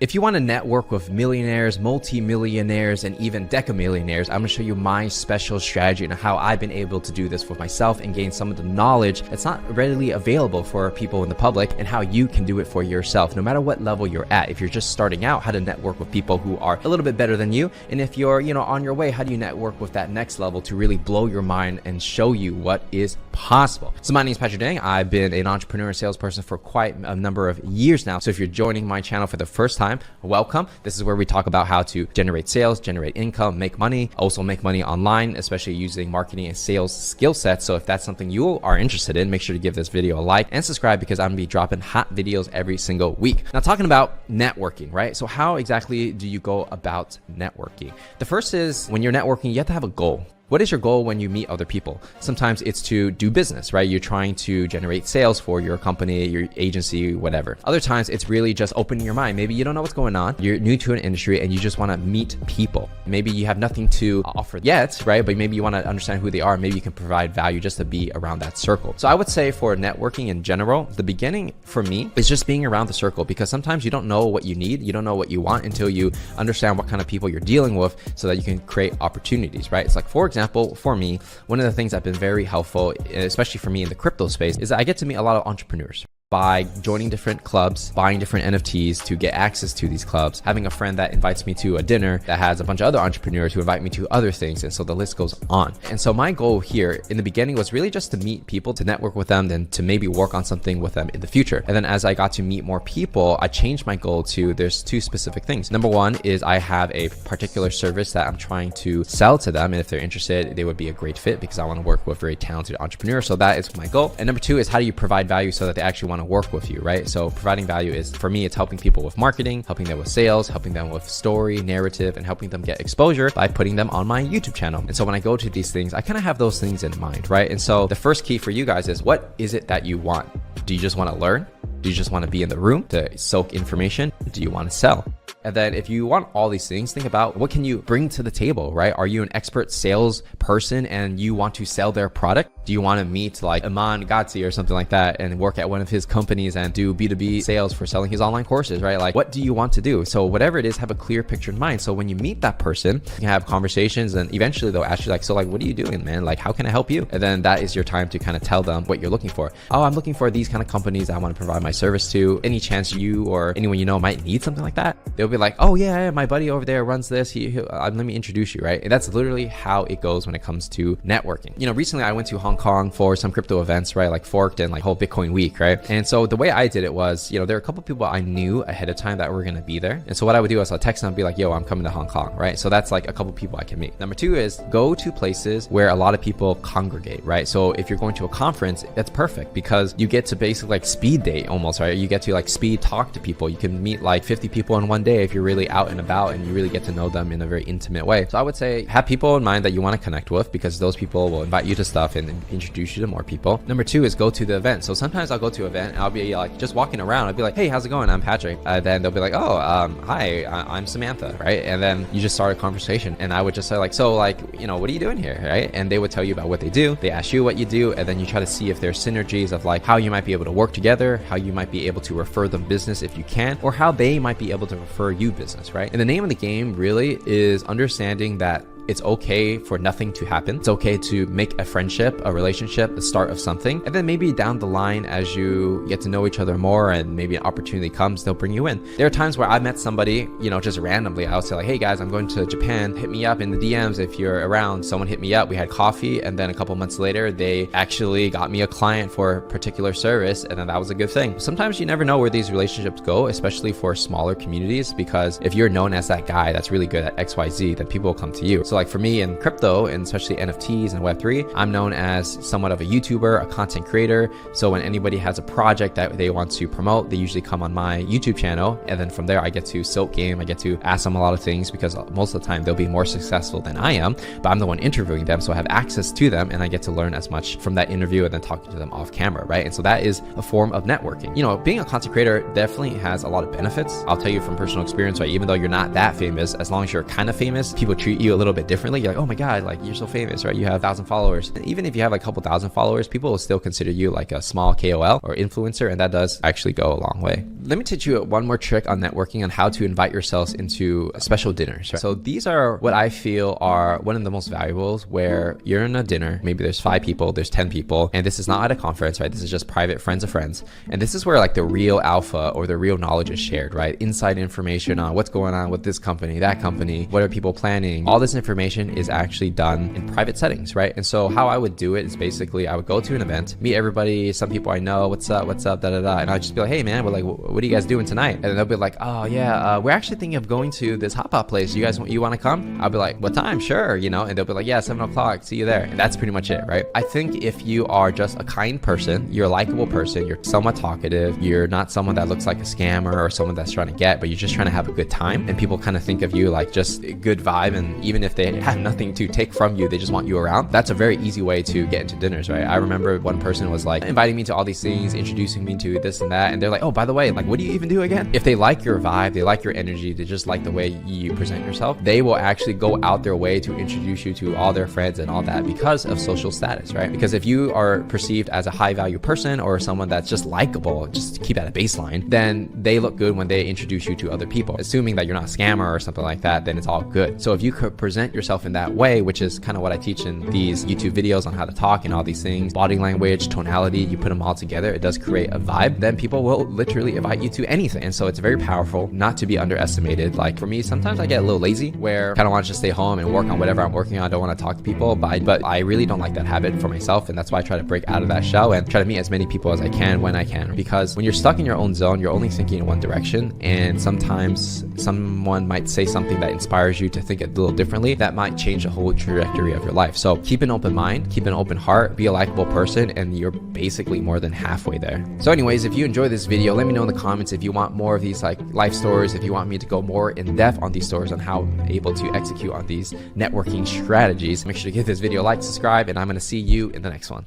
If you want to network with millionaires, multi-millionaires, and even decamillionaires, I'm going to show you my special strategy and how I've been able to do this for myself and gain some of the knowledge that's not readily available for people in the public, and how you can do it for yourself, no matter what level you're at. If you're just starting out, how to network with people who are a little bit better than you. And if you're, on your way, how do you network with that next level to really blow your mind and show you what is possible? So my name is Patrick Dang. I've been an entrepreneur and salesperson for quite a number of years now. So if you're joining my channel for the first time, welcome. This is where we talk about how to generate sales, generate income, make money, also make money online, especially using marketing and sales skill sets. So if that's something you are interested in, make sure to give this video a like and subscribe, because I'm gonna be dropping hot videos every single week. Now, talking about networking, right? So how exactly do you go about networking? The first is, when you're networking, you have to have a goal. What is your goal when you meet other people? Sometimes it's to do business, right? You're trying to generate sales for your company, your agency, whatever. Other times it's really just opening your mind. Maybe you don't know what's going on. You're new to an industry and you just want to meet people. Maybe you have nothing to offer yet, right? But maybe you want to understand who they are. Maybe you can provide value just to be around that circle. So I would say for networking in general, the beginning for me is just being around the circle, because sometimes you don't know what you need. You don't know what you want until you understand what kind of people you're dealing with, so that you can create opportunities, right? It's like, for example, for me, one of the things that's been very helpful, especially for me in the crypto space, is that I get to meet a lot of entrepreneurs by joining different clubs, buying different NFTs to get access to these clubs, having a friend that invites me to a dinner that has a bunch of other entrepreneurs who invite me to other things. And so the list goes on. And so my goal here in the beginning was really just to meet people, to network with them, then to maybe work on something with them in the future. And then as I got to meet more people, I changed my goal to, there's two specific things. Number one is I have a particular service that I'm trying to sell to them. And if they're interested, they would be a great fit, because I want to work with very talented entrepreneurs. So that is my goal. And number two is, how do you provide value so that they actually want to work with you, right? So providing value is, for me, it's helping people with marketing, helping them with sales, helping them with story, narrative, and helping them get exposure by putting them on my YouTube channel. And so when I go to these things, I kind of have those things in mind, right? And so the first key for you guys is, what is it that you want? Do you just want to learn? Do you just want to be in the room to soak information? Do you want to sell? And then if you want all these things, think about, what can you bring to the table, right? Are you an expert sales person and you want to sell their product? Do you want to meet like Iman Ghatzi or something like that and work at one of his companies and do B2B sales for selling his online courses, right? Like, what do you want to do? So whatever it is, have a clear picture in mind. So when you meet that person, you can have conversations, and eventually they'll ask you like, so like, what are you doing, man? Like, how can I help you? And then that is your time to kind of tell them what you're looking for. Oh, I'm looking for these kind of companies I want to provide my service to. Any chance you or anyone you know might need something like that? They'll be like, oh yeah, my buddy over there runs this. Let me introduce you, right? And that's literally how it goes when it comes to networking. Recently I went to Hong Kong for some crypto events, right? Like Forked and like whole Bitcoin week, right? And so the way I did it was, there are a couple of people I knew ahead of time that were going to be there. And so what I would do is I'll text them and be like, yo, I'm coming to Hong Kong, right? So that's like a couple of people I can meet. Number two is, go to places where a lot of people congregate, right? So if you're going to a conference, that's perfect, because you get to basically like speed date almost, right? You get to like speed talk to people. You can meet like 50 people in one day if you're really out and about and you really get to know them in a very intimate way. So I would say, have people in mind that you want to connect with, because those people will invite you to stuff and introduce you to more people. Number two is, go to the event. So sometimes I'll go to an event and I'll be like just walking around. I'll be like, hey, how's it going? I'm Patrick. Then they'll be like, oh, hi, I'm Samantha, right? And then you just start a conversation, and I would just say like, so like, what are you doing here, right? And they would tell you about what they do. They ask you what you do, and then you try to see if there's synergies of like how you might be able to work together, how you might be able to refer them business if you can, or how they might be able to refer you business, right? And the name of the game really is understanding that it's okay for nothing to happen. It's okay to make a friendship, a relationship, the start of something. And then maybe down the line, as you get to know each other more and maybe an opportunity comes, they'll bring you in. There are times where I met somebody, just randomly. I would say like, hey guys, I'm going to Japan. Hit me up in the DMs if you're around. Someone hit me up. We had coffee. And then a couple months later, they actually got me a client for a particular service. And then that was a good thing. Sometimes you never know where these relationships go, especially for smaller communities, because if you're known as that guy that's really good at XYZ, then people will come to you. So like for me in crypto, and especially NFTs and Web3, I'm known as somewhat of a YouTuber, a content creator. So when anybody has a project that they want to promote, they usually come on my YouTube channel. And then from there, I get to soak game. I get to ask them a lot of things, because most of the time they'll be more successful than I am, but I'm the one interviewing them. So I have access to them, and I get to learn as much from that interview and then talking to them off camera, right? And so that is a form of networking. Being a content creator definitely has a lot of benefits. I'll tell you from personal experience, right? Even though you're not that famous, as long as you're kind of famous, people treat you a little bit it differently. You're like, oh my God, like you're so famous, right? You have 1,000 followers. And even if you have like a couple thousand followers, people will still consider you like a small KOL or influencer, and that does actually go a long way. Let me teach you one more trick on networking on how to invite yourselves into special dinners, right? So these are what I feel are one of the most valuables, where you're in a dinner, maybe there's 5 people, there's 10 people, and this is not at a conference, right? This is just private friends of friends. And this is where like the real alpha or the real knowledge is shared, right? Inside information on what's going on with this company, that company, what are people planning? All this information is actually done in private settings, right? And so how I would do it is basically I would go to an event, meet everybody, some people I know, what's up, da da da, and I'd just be like, hey man, we're like, what are you guys doing tonight? And then they'll be like, oh yeah, we're actually thinking of going to this hot pot place. You want to come? I'll be like, what time? Sure, you know, and they'll be like, yeah, 7 o'clock, see you there. And that's pretty much it, right? I think if you are just a kind person, you're a likable person, you're somewhat talkative, you're not someone that looks like a scammer or someone that's trying to get, but you're just trying to have a good time, and people kind of think of you like just a good vibe, and even if they have nothing to take from you, they just want you around. That's a very easy way to get into dinners, right? I remember one person was like inviting me to all these things, introducing me to this and that, and they're like, oh, by the way, like, what do you even do again? If they like your vibe, they like your energy, they just like the way you present yourself, they will actually go out their way to introduce you to all their friends and all that because of social status, right? Because if you are perceived as a high value person or someone that's just likable, just to keep at a baseline, then they look good when they introduce you to other people. Assuming that you're not a scammer or something like that, then it's all good. So if you could present yourself in that way, which is kind of what I teach in these YouTube videos on how to talk and all these things, body language, tonality, you put them all together, it does create a vibe, then people will literally invite you to anything. And so it's very powerful, not to be underestimated. Like for me, sometimes I get a little lazy where I kind of want to just stay home and work on whatever I'm working on. I don't want to talk to people, but I really don't like that habit for myself. And that's why I try to break out of that shell and try to meet as many people as I can when I can. Because when you're stuck in your own zone, you're only thinking in one direction. And sometimes someone might say something that inspires you to think a little differently. That might change the whole trajectory of your life. So keep an open mind, keep an open heart, be a likable person, and you're basically more than halfway there. So anyways, if you enjoyed this video, let me know in the comments if you want more of these like life stories, if you want me to go more in depth on these stories on how I'm able to execute on these networking strategies. Make sure to give this video a like, subscribe, and I'm going to see you in the next one.